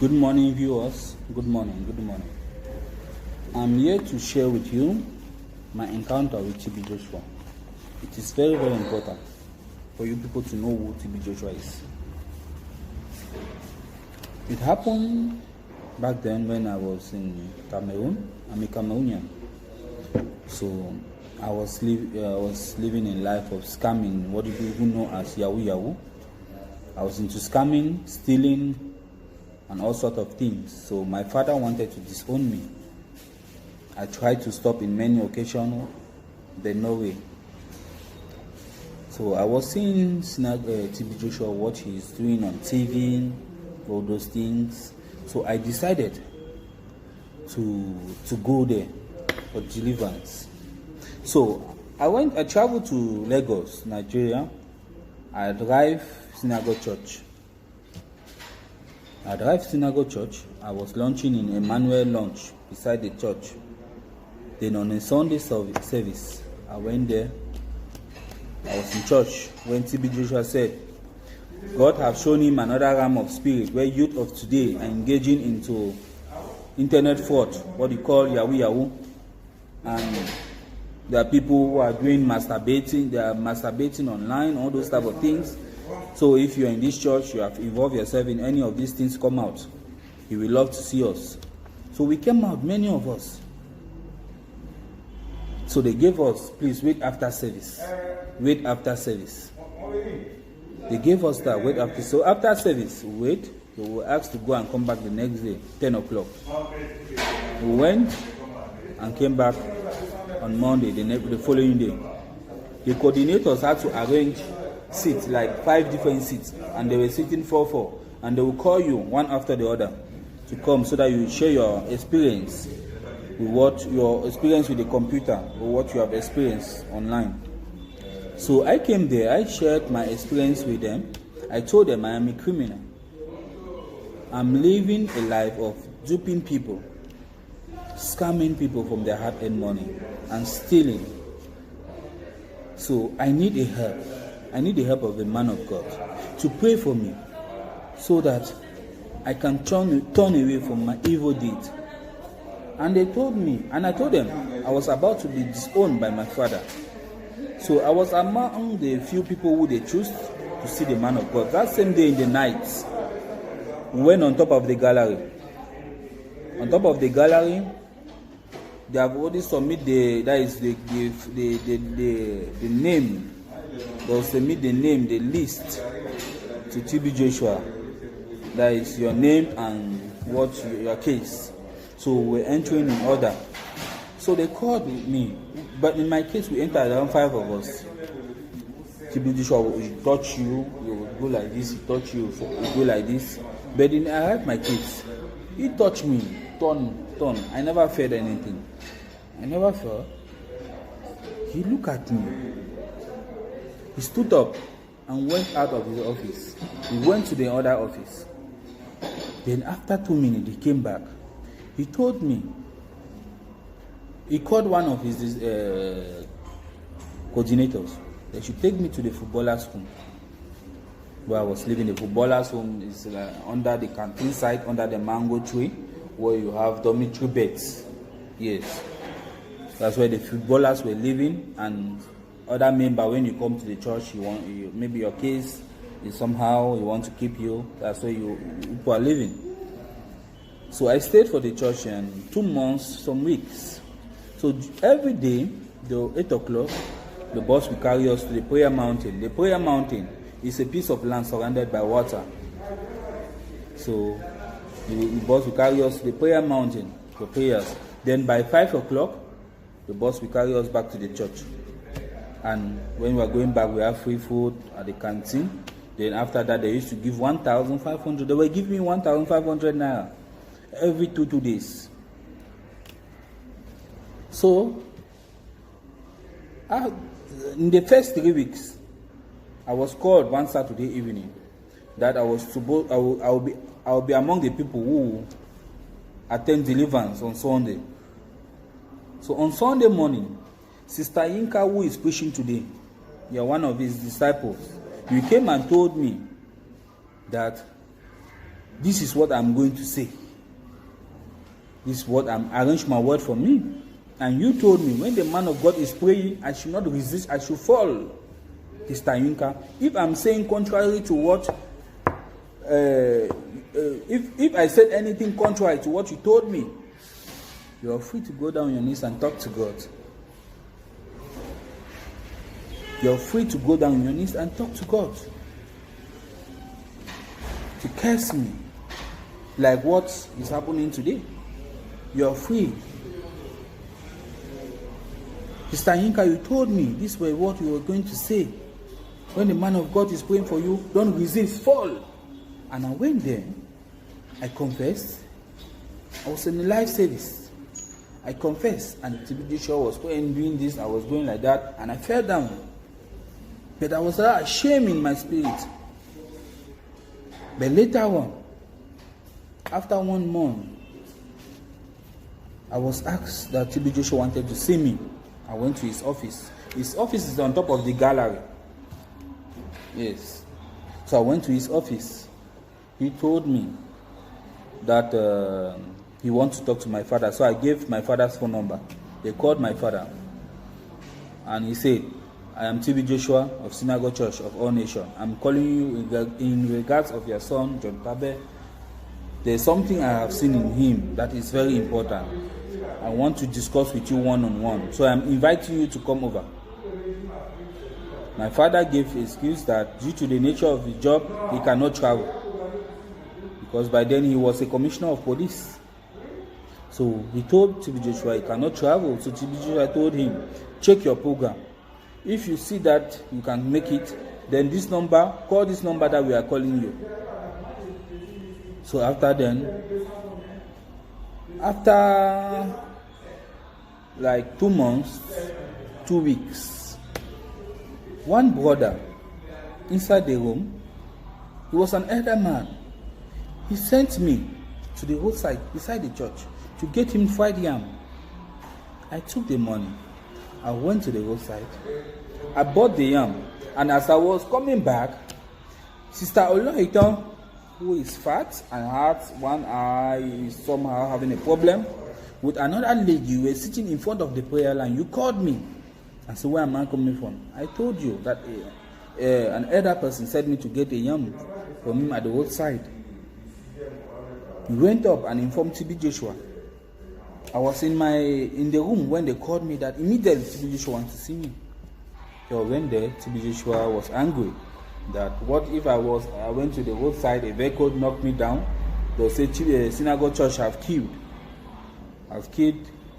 Good morning, viewers. Good morning. Good morning. I'm here to share with you my encounter with TB Joshua. It is very, very important for you people to know who TB Joshua is. It happened back then when I was in Cameroon. I'm a Cameroonian. So I was living a life of scamming, what people know as Yahoo Yahoo. I was into scamming, stealing, and all sorts of things. So my father wanted to disown me. I tried to stop in many occasions, but no way. So I was seeing TB Joshua, what he's doing on TV, all those things. So I decided to go there for deliverance. So I traveled to Lagos, Nigeria. I arrived Synagogue Church. I was launching in Emmanuel Lounge beside the church. Then on a Sunday service, I went there. I was in church when TB Joshua said, God have shown him another realm of spirit where youth of today are engaging into internet fraud, what you call Yahoo Yahoo. And there are people who are doing masturbating, they are masturbating online, all those type of things. So if you are in this church, you have involved yourself in any of these things, come out. He will love to see us. So we came out, many of us. So they gave us, please wait after service. Wait after service. They gave us that, wait after. So after service, wait. We were asked to go and come back the next day, 10 o'clock. We went and came back on Monday, the following day. The coordinators had to arrange seats, like 5 different seats, and they were sitting 4-4, and they will call you one after the other to come so that you share your experience with your experience with the computer or what you have experienced online. So I came there, I shared my experience with them. I told them I am a criminal. I'm living a life of duping people, scamming people from their hard-earned money, and stealing. So I need a help. I need the help of the man of God to pray for me so that I can turn away from my evil deed. And they told me, and I told them I was about to be disowned by my father. So I was among the few people who they chose to see the man of God. That same day in the night, we went on top of the gallery. On top of the gallery, they have already submit the name. They'll submit the name, the list to TB Joshua. That is your name and what your case. So we're entering in order. So they called me, but in my case we entered around 5 of us. TB Joshua will touch you, you will go like this. He touch you, you will go like this. But in I had my case. He touched me, turn. I never felt anything. I never felt. He looked at me. He stood up and went out of his office. He went to the other office. Then after 2 minutes, he came back. He told me, he called one of his coordinators. They should take me to the footballer's home. Where I was living. The footballer's home is under the canteen side, under the mango tree, where you have dormitory beds. Yes. That's where the footballers were living, and other member, when you come to the church, maybe your case is somehow you want to keep you. That's where you are living. So I stayed for the church in 2 months, some weeks. So every day, the 8 o'clock, the bus will carry us to the prayer mountain. The prayer mountain is a piece of land surrounded by water. So the bus will carry us to the prayer mountain for prayers. Then by 5 o'clock, the bus will carry us back to the church. And when we are going back, we have free food at the canteen. Then after that, they used to give 1,500. They were giving me 1,500 naira every 2 days. So, in the first 3 weeks, I was called one Saturday evening that I will be among the people who attend deliverance on Sunday. So on Sunday morning, Sister Yinka, who is preaching today, you are one of his disciples. You came and told me that this is what I'm going to say. This is what I'm arranged my word for me. And you told me when the man of God is praying, I should not resist, I should fall. Mr. Yinka, if I'm saying contrary to what, if I said anything contrary to what you told me, you are free to go down on your knees and talk to God. You're free to go down on your knees and talk to God. To curse me, like what is happening today. You're free. Mr. Yinka, you told me this was what you were going to say. When the man of God is praying for you, don't resist, fall. And I went there. I confessed. I was in a live service. I confessed. And TB Joshua was praying, doing this. I was going like that. And I fell down. But I was ashamed in my spirit. But later on, after 1 month, I was asked that TB Joshua wanted to see me. I went to his office. His office is on top of the gallery. Yes. So I went to his office. He told me that he wants to talk to my father. So I gave my father's phone number. They called my father. And he said, I am TB Joshua of Synagogue Church of All Nations. I'm calling you in regards of your son, John Tabe. There's something I have seen in him that is very important. I want to discuss with you one-on-one. So I'm inviting you to come over. My father gave excuse that due to the nature of his job, he cannot travel. Because by then he was a commissioner of police. So he told TB Joshua he cannot travel. So TB Joshua told him, check your program. If you see that you can make it, then this number, call this number that we are calling you. So after like 2 months, 2 weeks, one brother inside the room, he was an elder man. He sent me to the roadside beside the church to get him fried yam. I took the money. I went to the roadside. I bought the yam. And as I was coming back, Sister Oloiton, who is fat and has one eye, is somehow having a problem, with another lady, were sitting in front of the prayer line. You called me. I said, where am I coming from? I told you that an elder person said me to get a yam from him at the roadside. We went up and informed TB Joshua. I was in the room when they called me that immediately TB Joshua wanted to see me. So I went there. TB Joshua was angry that what if I went to the roadside, a vehicle knocked me down, they'll say Synagogue Church have killed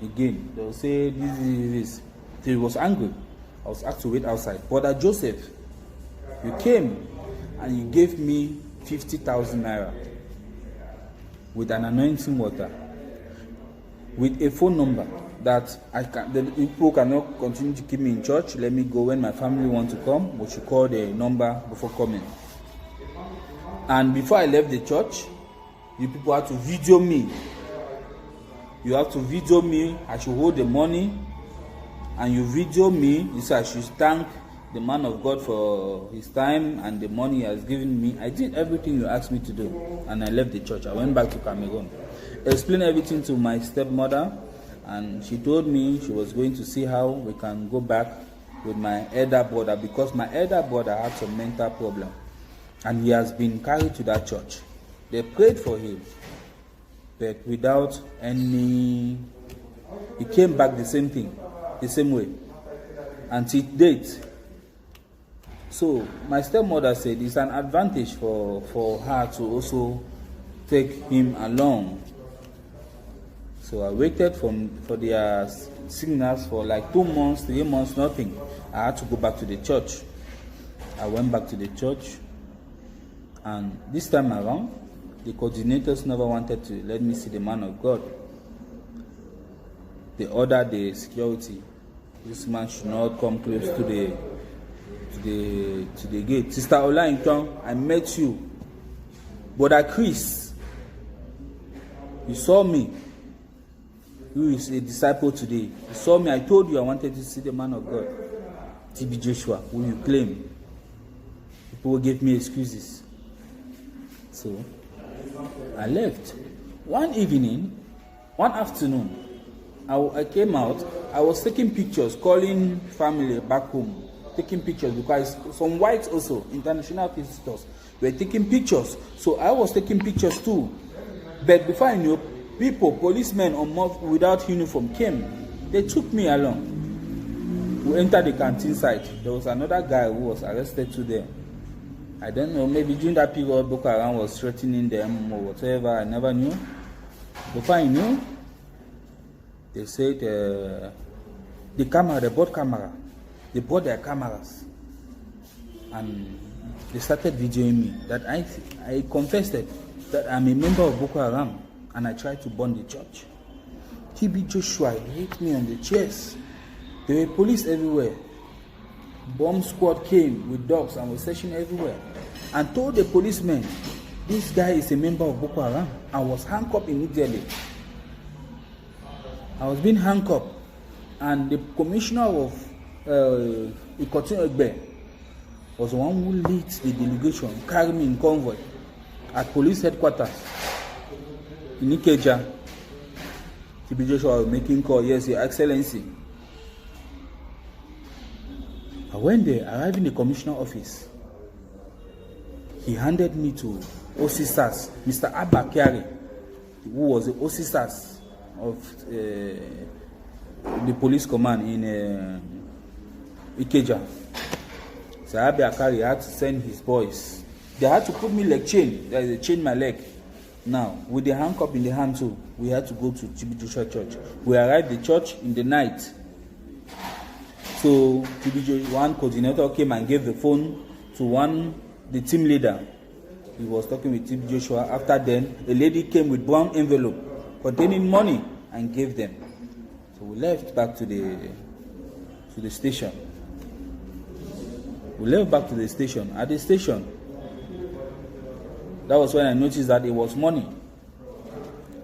again. They'll say this. So he was angry. I was asked to wait outside. Brother Joseph, you came and you gave me 50,000 naira with an anointing water, with a phone number that the people cannot continue to keep me in church. Let me go when my family want to come. We should call the number before coming. And before I left the church, you people had to video me. You have to video me. I should hold the money. And you video me. You say I should thank the man of God for his time and the money he has given me. I did everything you asked me to do. And I left the church. I went back to Cameroon. I explained everything to my stepmother. And she told me she was going to see how we can go back with my elder brother, because my elder brother had some mental problem. And he has been carried to that church. They prayed for him, but without any... He came back the same thing, the same way, until date. So my stepmother said it's an advantage for her to also take him along. So I waited for their signals for like 2 months, 3 months, nothing. I had to go back to the church. I went back to the church, and this time around, the coordinators never wanted to let me see the man of God. They ordered the security. This man should not come close to the gate. Sister Olainton, I met you. Brother Chris, you saw me. Who is a disciple today? You saw me. I told you I wanted to see the man of God. TB Joshua, who you claim. People gave me excuses. So I left. One afternoon, I came out. I was taking pictures, calling family back home, taking pictures because some whites also, international visitors, were taking pictures. So I was taking pictures too. But before I knew, policemen without uniform came. They took me along. We entered the canteen site. There was another guy who was arrested too there. I don't know, maybe during that period Boko Haram was threatening them or whatever. I never knew. Before I knew, they said they bought camera. They bought their cameras. And they started videoing me. That I confessed that I'm a member of Boko Haram and I tried to burn the church. TB Joshua hit me on the chest. There were police everywhere. Bomb squad came with dogs and was searching everywhere. And told the policemen, this guy is a member of Boko Haram. I was handcuffed immediately. I was being handcuffed. And the commissioner of Ikotun Egbe was the one who led the delegation, carried me in convoy at police headquarters in Ikeja. TB Joshua was making call, yes, Your Excellency. I went there, arrived in the commissioner office. He handed me to OCSAS, Mr. Abba Kyari, who was the OCSAS of the police command in Ikeja. So Abba Kyari had to send his boys. They had to put me leg chain. They chained my leg. Now, with the handcuff in the hand too, we had to go to TB Joshua Church. We arrived at the church in the night. So one coordinator came and gave the phone to the team leader. He was talking with TB Joshua. After then, a lady came with brown envelope containing money and gave them. So we left back to the station. We left back to the station. At the station, that was when I noticed that it was money.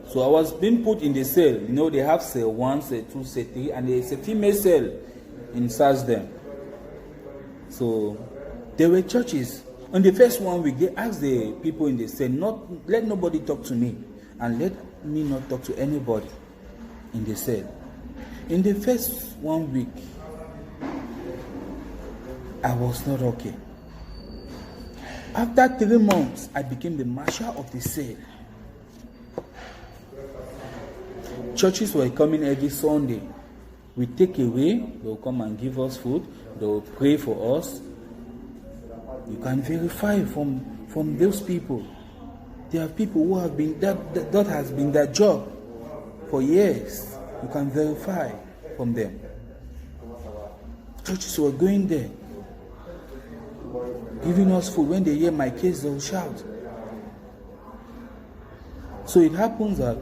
So I was being put in the cell. You know, they have cell 1, cell 2, cell 3, and there's a female cell inside them. So there were churches. On the first one week, they asked the people in the cell, let nobody talk to me, and let me not talk to anybody in the cell. In the first 1 week, I was not okay. After 3 months, I became the marshal of the cell. Churches were coming every Sunday. We take away, they will come and give us food, they will pray for us. You can verify from those people. There are people who have been, that has been their job for years. You can verify from them. Churches were going there, giving us food. When they hear my case, they'll shout. So it happens that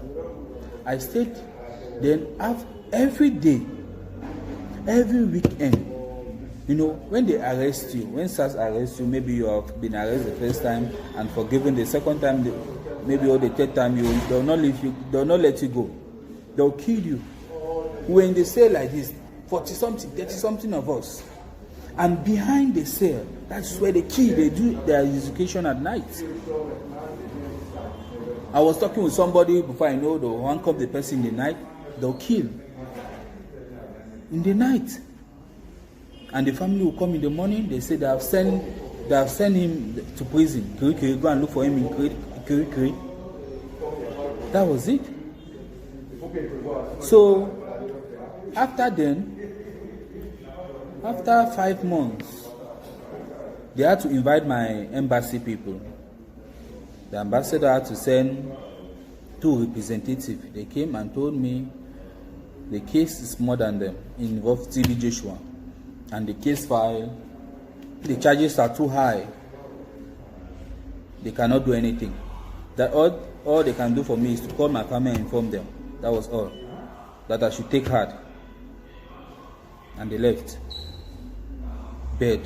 I stayed then every day, every weekend. You know, when they arrest you, when SARS arrests you, maybe you have been arrested the first time and forgiven the second time, maybe or the third time, they'll not leave you, they'll not let you go. They'll kill you. When they say like this, 40-something, 30-something of us. And behind the cell, that's where they kill, they do their execution at night. I was talking with somebody before I know they'll handcuff the person in the night, they'll kill. In the night. And the family will come in the morning, they say they have sent him to prison. Go and look for him in Kiri. That was it. So, after 5 months, they had to invite my embassy people. The ambassador had to send 2 representatives. They came and told me the case is more than them. It involves TB Joshua. And the case file, the charges are too high. They cannot do anything. That all they can do for me is to call my family and inform them. That was all. That I should take heart. And they left. Bed.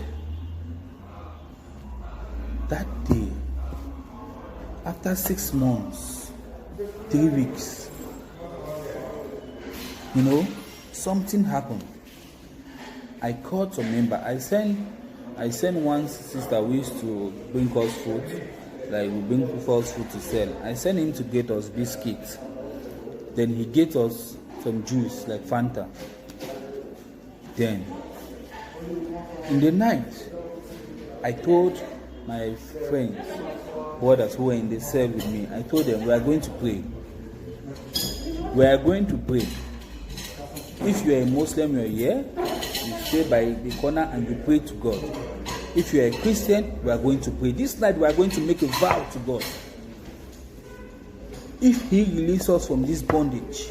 That day, after 6 months, 3 weeks, you know, something happened. I called some member. I sent one sister who used to bring us food, like we bring false food to sell. I sent him to get us biscuits. Then he get us some juice like Fanta. Then in the night, I told my friends, brothers who were in the cell with me, I told them we are going to pray. We are going to pray. If you are a Muslim, you are here, you stay by the corner and you pray to God. If you are a Christian, we are going to pray. This night we are going to make a vow to God. If He releases us from this bondage,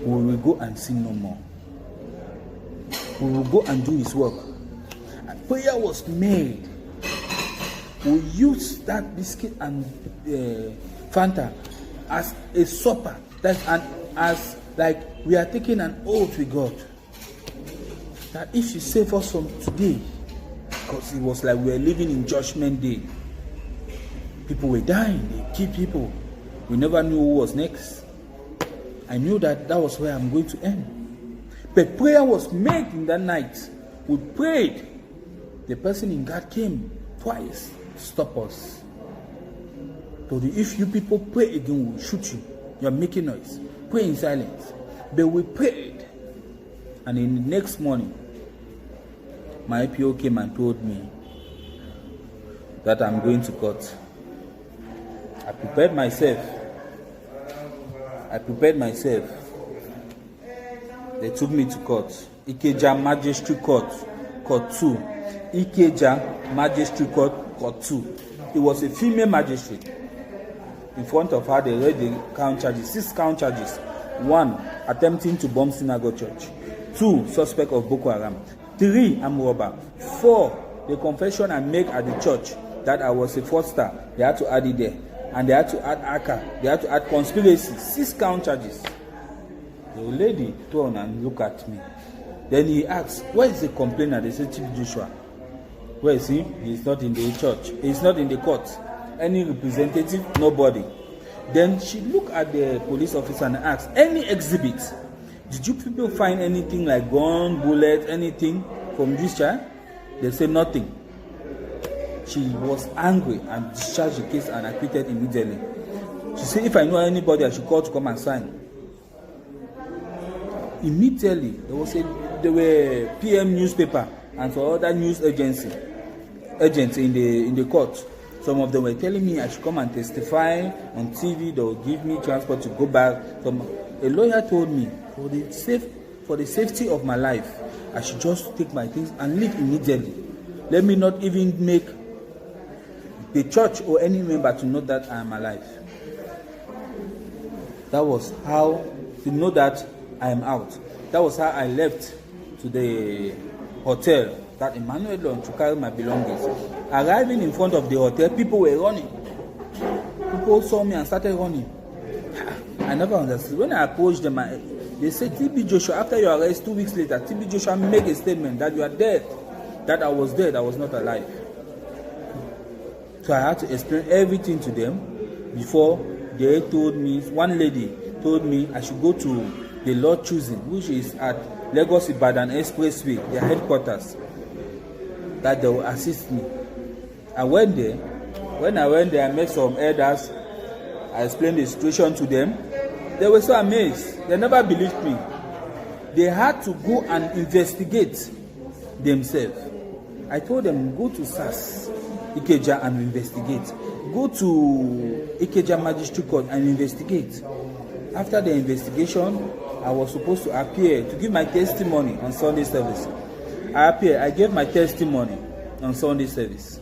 we will go and sin no more. We will go and do His work. And prayer was made. We used that biscuit and Fanta as a supper. As like we are taking an oath with God. That if He save us from today, because it was like we were living in Judgment Day. People were dying, they killed people. We never knew who was next. I knew that was where I'm going to end. But prayer was made in that night. We prayed. The person in God came twice to stop us. Told you, if you people pray again, we'll shoot you. You're making noise. Pray in silence. But we prayed. And in the next morning, my IPO came and told me that I'm going to court. I prepared myself. They took me to court. Ikeja Magistrate Court, Court 2. Ikeja Magistrate Court, Court 2. It was a female magistrate. In front of her, they read the count charges. 6 count charges. 1, attempting to bomb synagogue church. 2, suspect of Boko Haram. 3, armed robber. 4, the confession I make at the church that I was a fraudster. They had to add it there. And they had to add ACA. They had to add conspiracy. 6 count charges. The lady turned and looked at me. Then he asked, where is the complainer? They said, Chief Joshua. Where is he? He's not in the church. He's not in the court. Any representative? Nobody. Then she looked at the police officer and asked, any exhibit? Did you people find anything like gun, bullet, anything from this child? They said nothing. She was angry and discharged the case and acquitted immediately. She said, if I know anybody, I should call to come and sign. Immediately, there were PM newspaper and some other news agents in the court. Some of them were telling me I should come and testify on TV. They will give me transport to go back. A lawyer told me, for the safety of my life, I should just take my things and leave immediately. Let me not even make the church or any member to know that I am alive. That was how to know that I am out. That was how I left to the hotel, that Emmanuel Lon, to carry my belongings. Arriving in front of the hotel, people were running. People saw me and started running. I never understood. When I approached them, they said, TB Joshua, after your arrest 2 weeks later, TB Joshua made a statement that you are dead. That I was dead, I was not alive. So I had to explain everything to them before they told me, one lady told me I should go to the Lord Choosing, which is at Lagos Ibadan Expressway, their headquarters, that they will assist me. I went there. When I went there, I met some elders. I explained the situation to them. They were so amazed. They never believed me. They had to go and investigate themselves. I told them, go to SAS, Ikeja, and investigate. Go to Ikeja Magistrate Court and investigate. After the investigation, I was supposed to appear to give my testimony on Sunday service. I gave my testimony on Sunday service.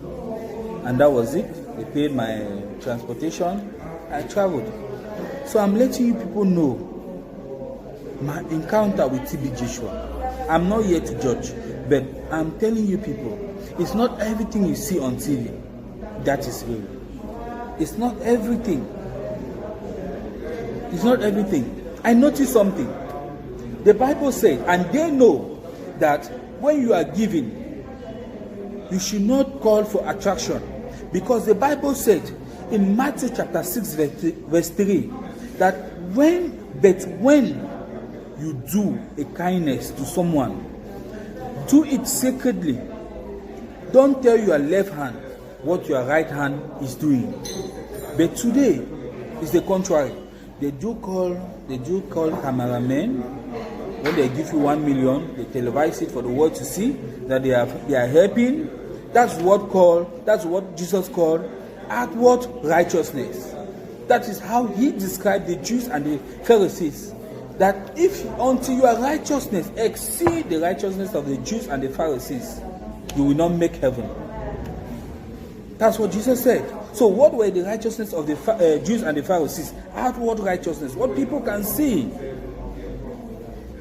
And that was it. They paid my transportation. I traveled. So I'm letting you people know my encounter with TB Joshua. I'm not here to judge, but I'm telling you people, it's not everything you see on TV that is real. It's not everything. It's not everything. I noticed something. The Bible said, and they know that when you are giving, you should not call for attraction. Because the Bible said in Matthew chapter 6 verse 3 that when you do a kindness to someone, do it sacredly. Don't tell your left hand what your right hand is doing. But today is the contrary. They do call cameramen. When they give you 1 million, they televise it for the world to see that they are helping. That's what Jesus called outward righteousness. That is how he described the Jews and the Pharisees. That if until your righteousness exceed the righteousness of the Jews and the Pharisees, you will not make heaven. That's what Jesus said. So what were the righteousness of the Jews and the Pharisees? Outward righteousness. What people can see.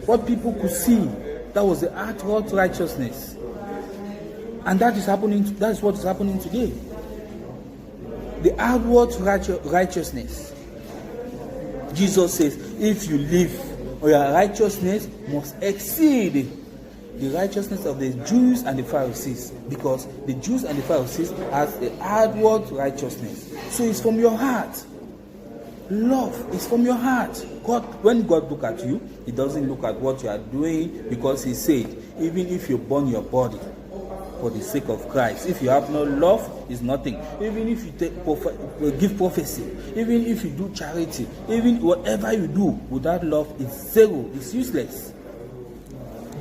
What people could see. That was the outward righteousness. And that is what is happening today. The outward righteousness. Jesus says, if you live, or your righteousness must exceed the righteousness of the Jews and the Pharisees, because the Jews and the Pharisees has the outward righteousness. So it's from your heart. Love is from your heart. When God looks at you, He doesn't look at what you are doing, because He said, even if you burn your body for the sake of Christ, if you have no love, it's nothing. Even if you give prophecy, even if you do charity, even whatever you do without love, it's zero, it's useless.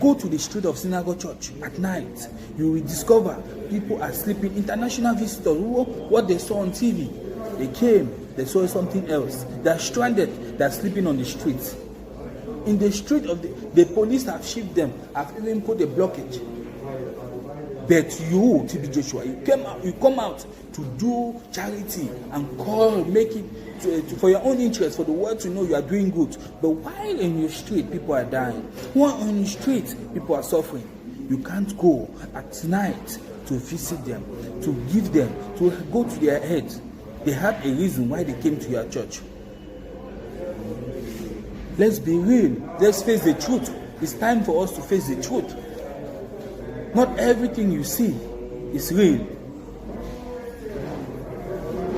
Go to the street of Synagogue Church at night. You will discover people are sleeping. International visitors, what they saw on TV, they came, they saw something else. They are stranded, they are sleeping on the streets. In the street of the police have shipped them, have even put a blockage. But you, TB Joshua, you come out to do charity and make it for your own interest, for the world to know you are doing good. But while in your street, people are dying. While on your street, people are suffering. You can't go at night to visit them, to give them, to go to their heads. They have a reason why they came to your church. Let's be real. Let's face the truth. It's time for us to face the truth. Not everything you see is real.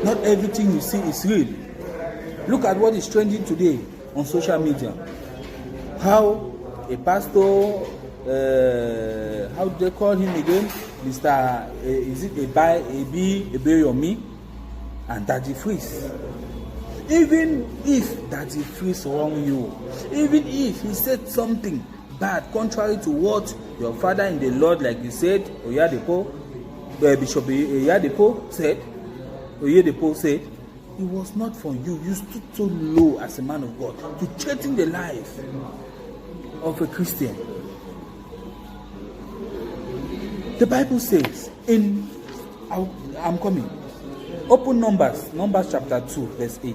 Not everything you see is real. Look at what is trending today on social media. How a pastor, how do they call him again? Mr. Is it Ebeyomi and Daddy Freeze? Even if Daddy Freeze wrong you, even if he said something bad, contrary to what your father in the Lord, like you said, Bishop Oyedepo said, it was not for you. You stood so low as a man of God to threaten the life of a Christian. The Bible says I'm coming. Open Numbers chapter 2, verse 8.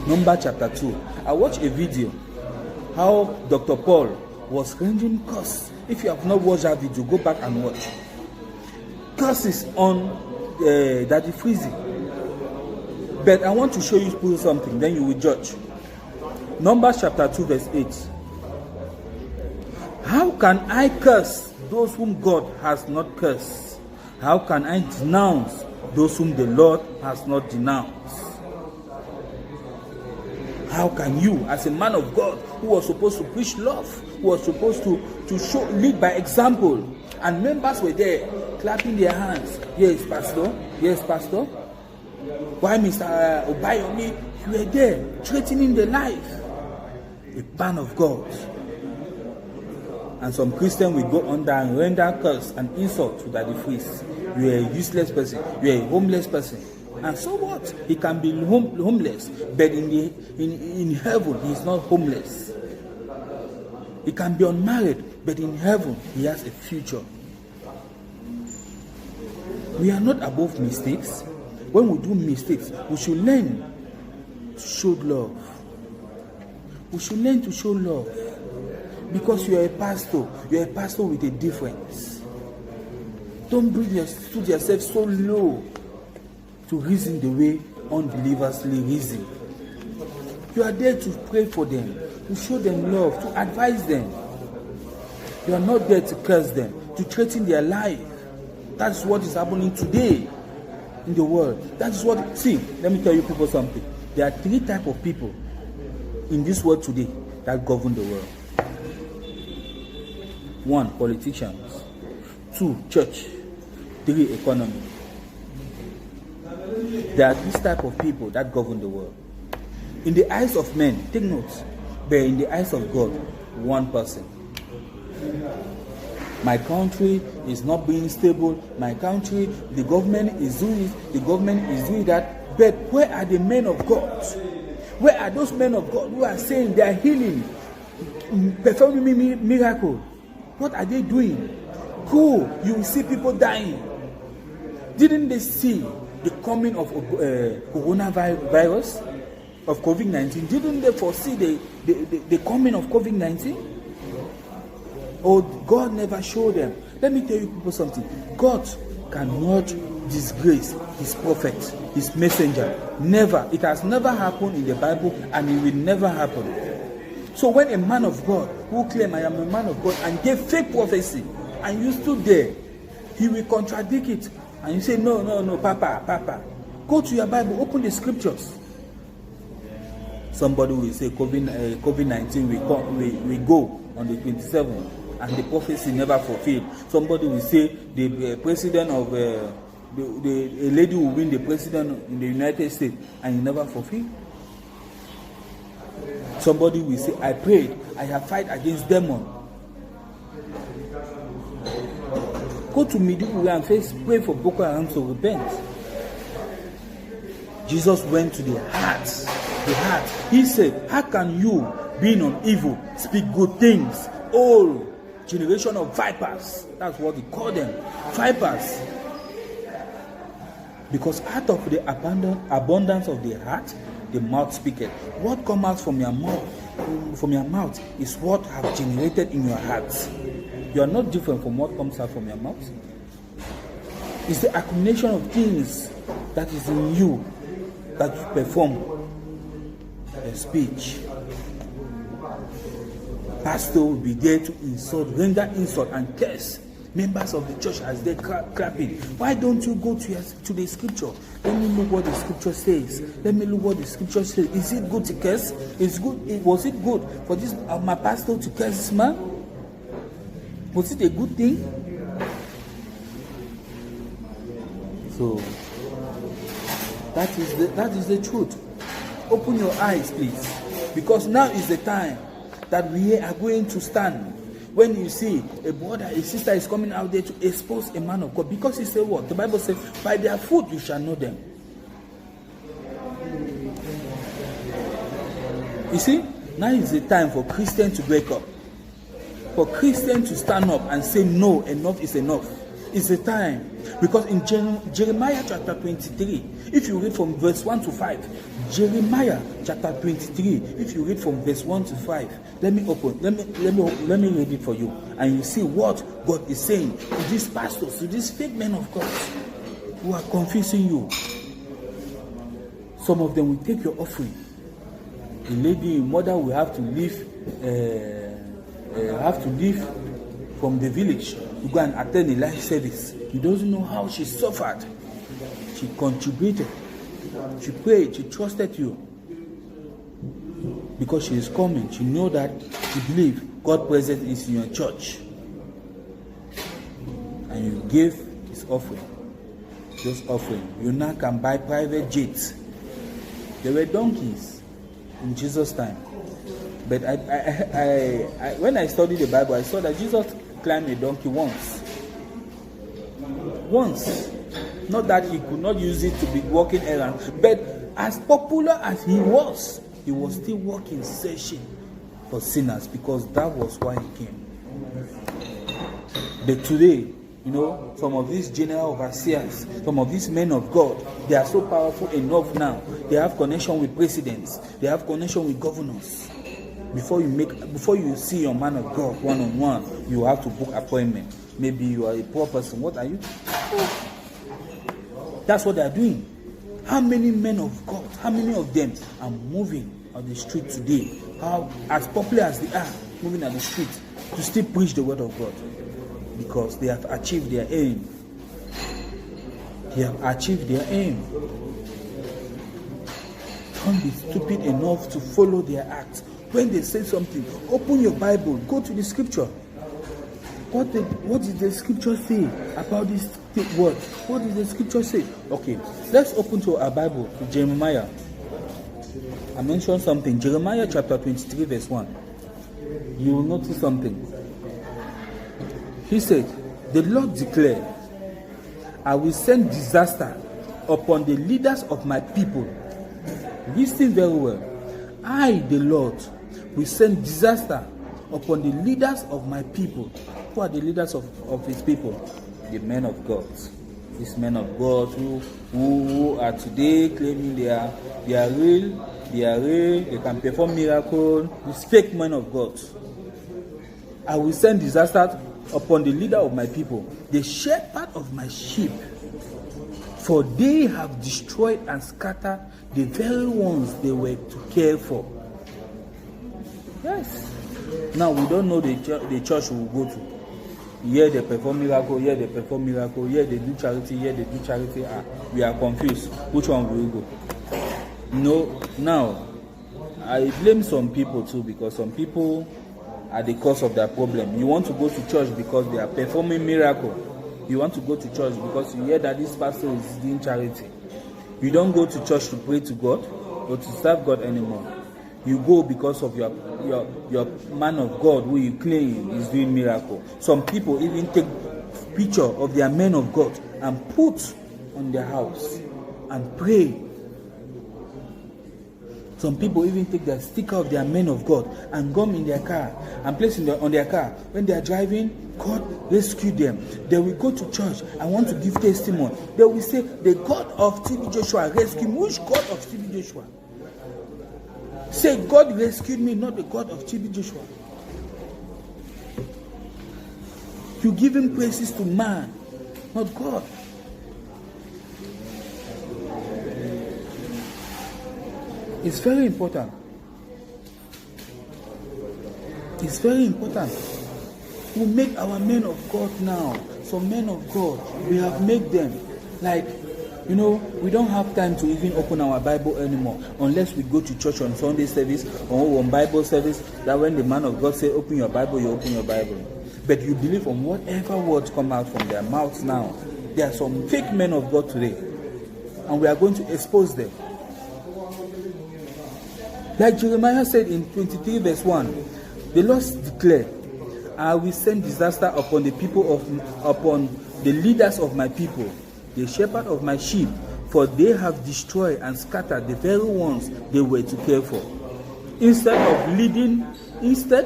Numbers chapter 2. I watched a video how Dr. Paul was rendering curse. If you have not watched that video, go back and watch. Curses on Daddy Freezy. But I want to show you something, then you will judge. Numbers chapter 2, verse 8. How can I curse those whom God has not cursed? How can I denounce those whom the Lord has not denounced? How can you, as a man of God, who was supposed to preach love, who was supposed to lead by example, and members were there clapping their hands? Yes, Pastor. Yes, Pastor. Why, Mr. Obayomi, you were there threatening the life? A man of God. And some Christians will go under and render curse and insult to Daddy Freeze. You are a useless person. You are a homeless person. And so what? He can be homeless, but in heaven he is not homeless. He can be unmarried, but in heaven he has a future. We are not above mistakes. When we do mistakes, we should learn to show love. We should learn to show love. Because you are a pastor with a difference. Don't put yourself so low to reason the way unbelievers reason. You are there to pray for them, to show them love, to advise them. You are not there to curse them, to threaten their life. That's what is happening today in the world. That's what. See, let me tell you people something. There are 3 types of people in this world today that govern the world. 1, politicians. 2, church. 3, economy. There are this type of people that govern the world. In the eyes of men, take note, but in the eyes of God, one person. My country is not being stable. My country, the government is doing it, the government is doing that. But where are the men of God? Where are those men of God who are saying they are healing, performing miracle? What are they doing? Go, you will see people dying. Didn't they see the coming of coronavirus, of COVID-19? Didn't they foresee the coming of COVID-19? Oh, God never showed them. Let me tell you people something. God cannot disgrace his prophet, his messenger. Never. It has never happened in the Bible, and it will never happen. So when a man of God who claims I am a man of God and gave fake prophecy, and you stood there, he will contradict it. And you say, no, Papa. Go to your Bible, open the scriptures. Somebody will say COVID-19 will go on the 27th. And the prophecy never fulfilled. Somebody will say the president of a lady will win the president in the United States, and he never fulfilled. Somebody will say, I prayed, I have fight against demon. Go to Medjugorje and first pray for Boko Haram to repent. Jesus went to the heart. He said, how can you, being on evil, speak good things? All generation of vipers. That's what he called them. Vipers. Because out of the abundance of the heart, the mouth speaketh. What comes out from your mouth is what have generated in your heart. You are not different from what comes out from your mouth. It's the accumulation of things that is in you that you perform a speech. Pastor will be there to render insult and curse members of the church as they clapping. Why don't you go to the scripture? Let me look what the scripture says. Is it good to curse? Was it good for this my pastor to curse this man? Was it a good thing? So that is the truth. Open your eyes, please, because now is the time that we are going to stand. When you see a brother, a sister is coming out there to expose a man of God, because he said what? The Bible says, by their fruit you shall know them. You see, now is the time for Christians to wake up. For Christians to stand up and say, no, enough is enough. It's the time. Because in Jeremiah chapter 23, if you read from verse 1 to 5, Jeremiah chapter 23, if you read from verse 1 to 5, let me read it for you, and you see what God is saying to these pastors, to these fake men of God who are confusing you. Some of them will take your offering. A lady, a mother will have to leave from the village to go and attend a life service. You don't know how she suffered. She contributed. She prayed. She trusted you. Because she is coming. She knows that she believes God's presence is in your church. And you give his offering. Those offering. You now can buy private jets. There were donkeys in Jesus' time. But when I studied the Bible, I saw that Jesus climbed a donkey once. Not that he could not use it to be walking around, but as popular as he was still walking, searching for sinners, because that was why he came. But today, some of these general overseers, some of these men of God, they are so powerful enough now. They have connection with presidents. They have connection with governors. Before you see your man of God one-on-one, you have to book appointment. Maybe you are a poor person. What are you? That's what they are doing. How many men of God, how many of them are moving on the street today? How, as popular as they are, moving on the street to still preach the word of God? Because they have achieved their aim. Don't be stupid enough to follow their acts. When they say something, open your Bible, go to the scripture. What did the scripture say about this What? What did the scripture say? Okay, let's open to our Bible, to Jeremiah. I mentioned something. Jeremiah chapter 23 verse 1. You will notice something. He said, the Lord declared, I will send disaster upon the leaders of my people. Listen very well. I, the Lord, will send disaster upon the leaders of my people. Who are the leaders of his people? The men of God. These men of God who are today claiming they are real, they can perform miracles. These fake men of God. I will send disaster upon the leader of my people, the shepherd of my sheep. For they have destroyed and scattered the very ones they were to care for. Yes. Now we don't know the church we will go to. Here they perform miracle, here they perform miracle, here they do charity, here they do charity. We are confused. Which one will we go? No. Now, I blame some people too, because some people are the cause of that problem. You want to go to church because they are performing miracle. You want to go to church because you hear that this pastor is doing charity. You don't go to church to pray to God or to serve God anymore. You go because of your man of God who you claim is doing miracle. Some people even take picture of their men of God and put on their house and pray. Some people even take the sticker of their men of God and gum in their car and place on their car. When they are driving, God rescue them. They will go to church and want to give testimony. They will say, the God of TB Joshua rescued me. Which God of TB Joshua? Say, God rescued me, not the God of TB Joshua. You giving praises to man, not God. It's very important. It's very important. We make our men of God now. Some men of God, we have made them like, we don't have time to even open our Bible anymore unless we go to church on Sunday service or on Bible service. That when the man of God say, open your Bible, you open your Bible. But you believe on whatever words come out from their mouths now. There are some fake men of God today, and we are going to expose them. Like Jeremiah said in 23 verse 1, the Lord declared, I will send disaster upon upon the leaders of my people, the shepherd of my sheep, for they have destroyed and scattered the very ones they were to care for. Instead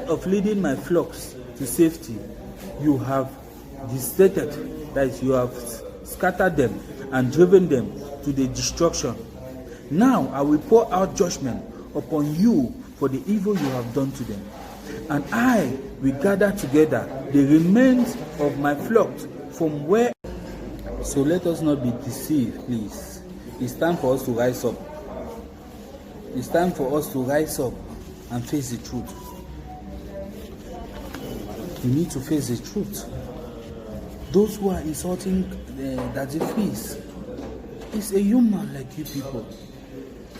of leading my flocks to safety, you have deserted, that is, you have scattered them and driven them to the destruction. Now I will pour out judgment upon you for the evil you have done to them, and I will gather together the remains of my flock from where. So let us not be deceived, please. It's time for us to rise up. It's time for us to rise up and face the truth. You need to face the truth. Those who are insulting Daddy Freeze, is a human like you people.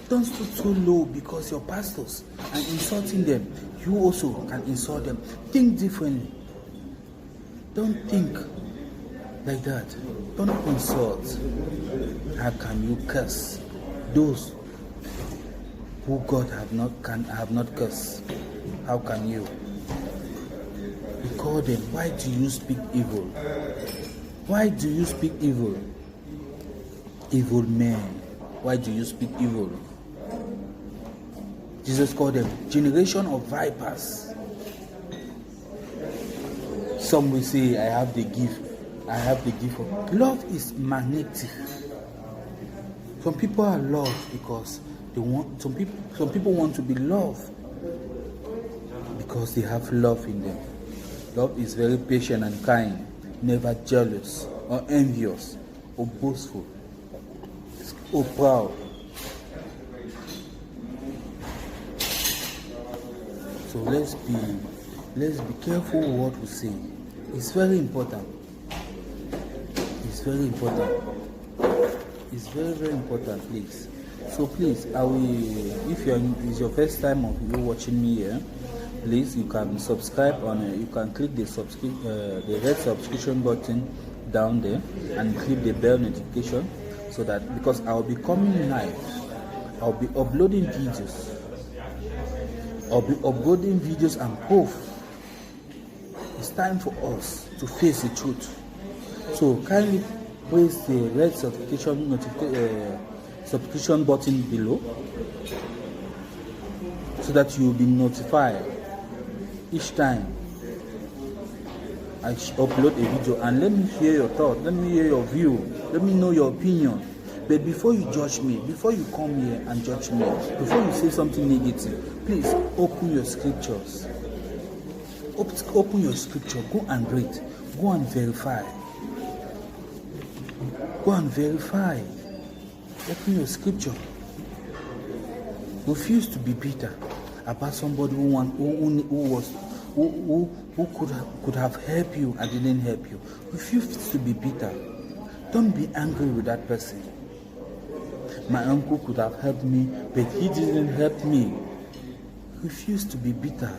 Don't stoop so low because your pastors are insulting them. You also can insult them. Think differently. Don't think like that. Don't insult. How can you curse those who God have not cursed? How can you? You call them. Why do you speak evil? Why do you speak evil? Evil men. Why do you speak evil? Jesus called them generation of vipers. Some will say, I have the gift. I have the gift of love is magnetic. Some people are loved because they want. Some people want to be loved because they have love in them. Love is very patient and kind, never jealous or envious or boastful or proud. So let's be careful what we say. It's very important. It's very important. It's very, very important, please. So please, if it's your first time of you watching me here, please you can subscribe on. You can click the red subscription button down there and click the bell notification, so that because I'll be coming live, I'll be uploading videos. And proof. It's time for us to face the truth. So kindly press the red subscription button below, so that you'll be notified each time I upload a video. And let me hear your thought, let me hear your view, let me know your opinion. But before you judge me, before you come here and judge me, before you say something negative, please open your scriptures. Open your scripture, go and read, go and verify. Go and verify. Open your scripture. Refuse to be bitter about somebody who could have helped you and didn't help you. Refuse to be bitter. Don't be angry with that person. My uncle could have helped me, but he didn't help me. Refuse to be bitter.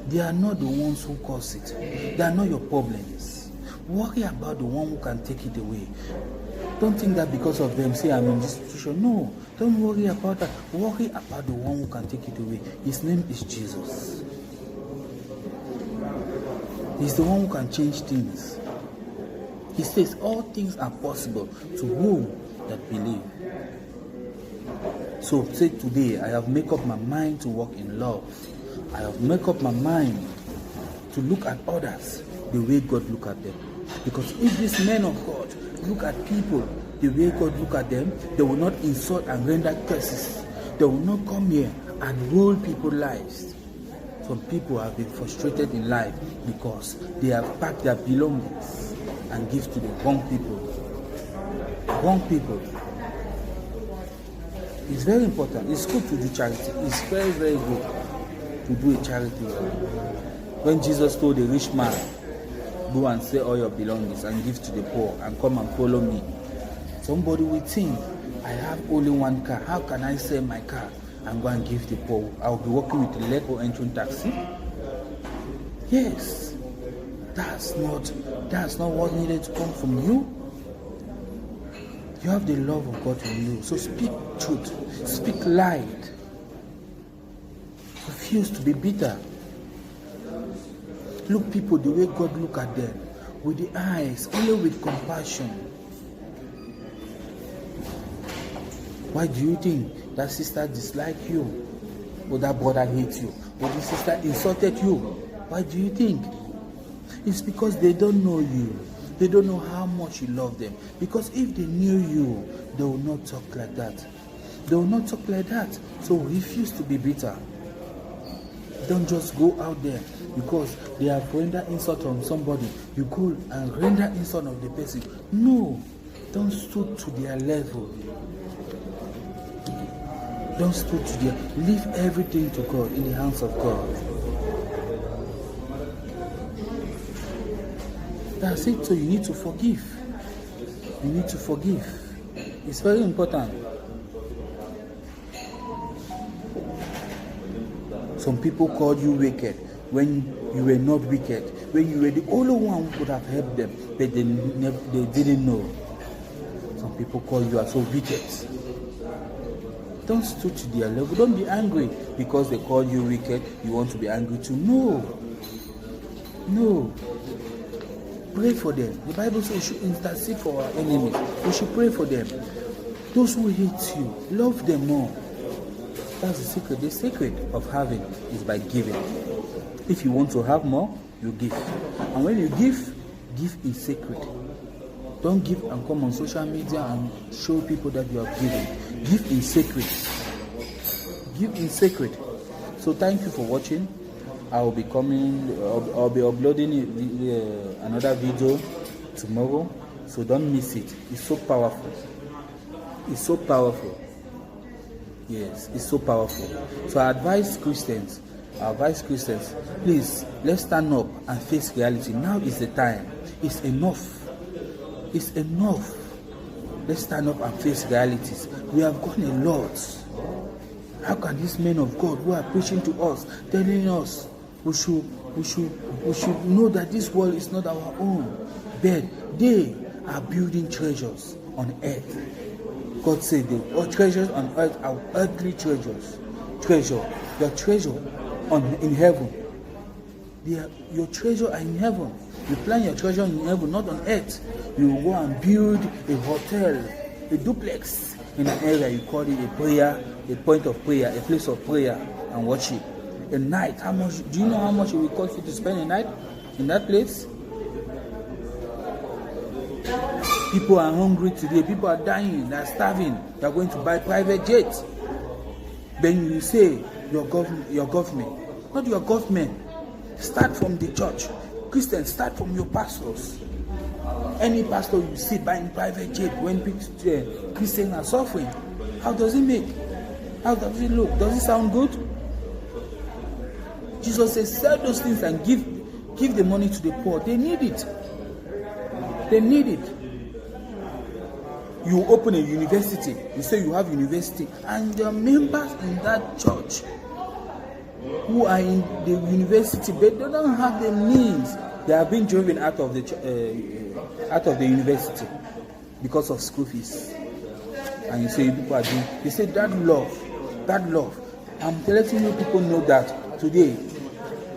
They are not the ones who cause it. They are not your problems. Worry about the one who can take it away. Don't think that because of them, say I'm in this situation. No, don't worry about that. Worry about the one who can take it away. His name is Jesus. He's the one who can change things. He says all things are possible to whom that believe. So say today, I have made up my mind to walk in love. I have made up my mind to look at others the way God look at them. Because if these men of God look at people the way God look at them, they will not insult and render curses. They will not come here and rule people's lives. Some people have been frustrated in life because they have packed their belongings and give to the wrong people. Wrong people. It's very important. It's good to do charity. It's very, very good to do a charity. When Jesus told the rich man, go and sell all your belongings and give to the poor and come and follow me. Somebody will think, I have only one car. How can I sell my car and go and give the poor? I'll be working with a leg or entering taxi. Yes. That's not what needed to come from you. You have the love of God in you. So speak truth. Speak light. Refuse to be bitter. Look people the way God look at them. With the eyes, only with compassion. Why do you think that sister disliked you? Or that brother hates you? Or the sister insulted you? Why do you think? It's because they don't know you. They don't know how much you love them. Because if they knew you, they will not talk like that. They will not talk like that. So refuse to be bitter. Don't just go out there because they have rendered insult on somebody. You go and render insult on the person. No. Don't stoop to their level. Don't stoop to their... Leave everything to God, in the hands of God. That's it. So you need to forgive. You need to forgive. It's very important. Some people called you wicked when you were not wicked. When you were the only one who could have helped them, but they didn't know. Some people call you as so wicked. Don't stoop to their level. Don't be angry because they call you wicked. You want to be angry too. No. No. Pray for them. The Bible says we should intercede for our enemies. We should pray for them. Those who hate you, love them more. That's the secret. The secret of having is by giving. If you want to have more, you give. And when you give in secret. Don't give and come on social media and show people that you have given. Give in secret. Give in secret. So thank you for watching. I'll be uploading another video tomorrow. So don't miss it. It's so powerful. It's so powerful. Yes, it's so powerful. So I advise Christians, please, let's stand up and face reality. Now is the time. It's enough. It's enough. Let's stand up and face realities. We have gone a lot. How can these men of God who are preaching to us, telling us We should know that this world is not our own. But they are building treasures on earth. God said all treasures on earth are earthly treasures. Your treasure in heaven. Your treasure are in heaven. You plan your treasure in heaven, not on earth. You will go and build a hotel, a duplex in an area. You call it a prayer, a point of prayer, a place of prayer and worship. A night, how much? Do you know how much it will cost you to spend a night in that place? People are hungry today. People are dying. They are starving. They are going to buy private jets. Then you say your government, not your government. Start from the church. Christians, start from your pastors. Any pastor you see buying private jet when Christians are suffering, how does it make? How does it look? Does it sound good? Jesus says, sell those things and give the money to the poor. They need it. They need it. You open a university. You say you have university, and the members in that church who are in the university, but they don't have the means. They are being driven out of the university because of school fees. And you say people are doing. They say that love. I'm letting you people know that today.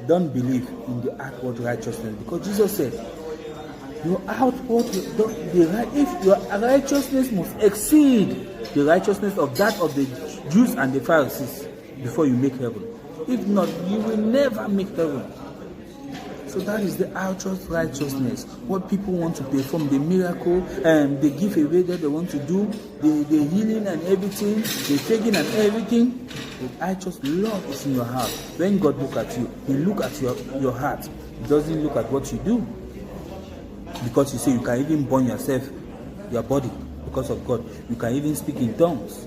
Don't believe in the outward righteousness, because Jesus said, your outward, if your righteousness must exceed the righteousness of that of the Jews and the Pharisees before you make heaven. If not, you will never make heaven. So that is the outward righteousness. What people want to perform, the miracle, and they give away that they want to do, the healing and everything, the taking and everything. The righteous love is in your heart. When God look at you, He look at your heart. He doesn't look at what you do. Because you say you can even burn yourself, your body, because of God. You can even speak in tongues.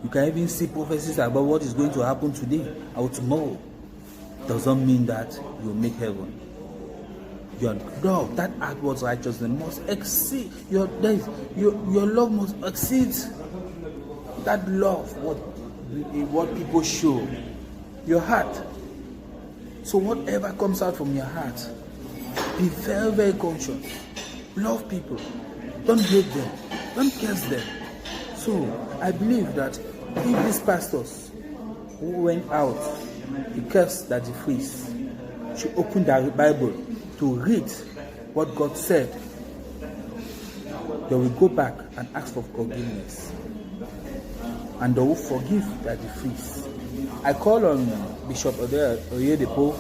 You can even see prophecies about what is going to happen today or tomorrow. Doesn't mean that you'll make heaven. Your love, that outward righteousness must exceed your love must exceed that love, what people show. Your heart. So whatever comes out from your heart, be very, very conscious. Love people. Don't hate them. Don't curse them. So I believe that if these pastors who went out, the curse that he frees, should open their Bible to read what God said, they will go back and ask for forgiveness, and they will forgive that he frees. I call on Bishop Oyedepo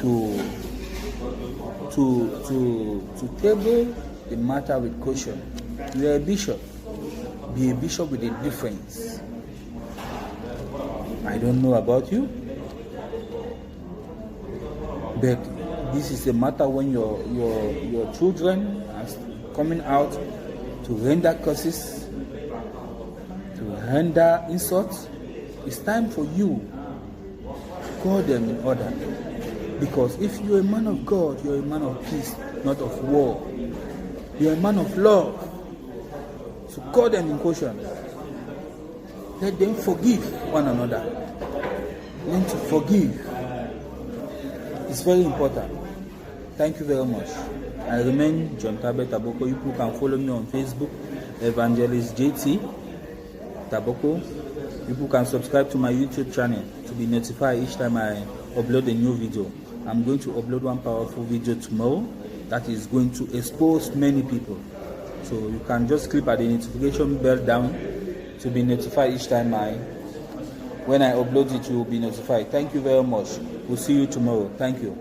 to table the matter with caution. You are a bishop. Be a bishop with a difference. I don't know about you, but this is a matter when your children are coming out to render curses, to render insults. It's time for you to call them in order. Because if you're a man of God, you're a man of peace, not of war. You're a man of love. So call them in caution. Let them forgive one another. Learn to forgive. It's very important. Thank you very much. I remain John Tabe Taboko. You can follow me on Facebook, Evangelist JT Taboko. You can subscribe to my YouTube channel to be notified each time I upload a new video. I'm going to upload one powerful video tomorrow that is going to expose many people. So you can just click at the notification bell down to be notified each time when I upload it. You will be notified. Thank you very much. We'll see you tomorrow. Thank you.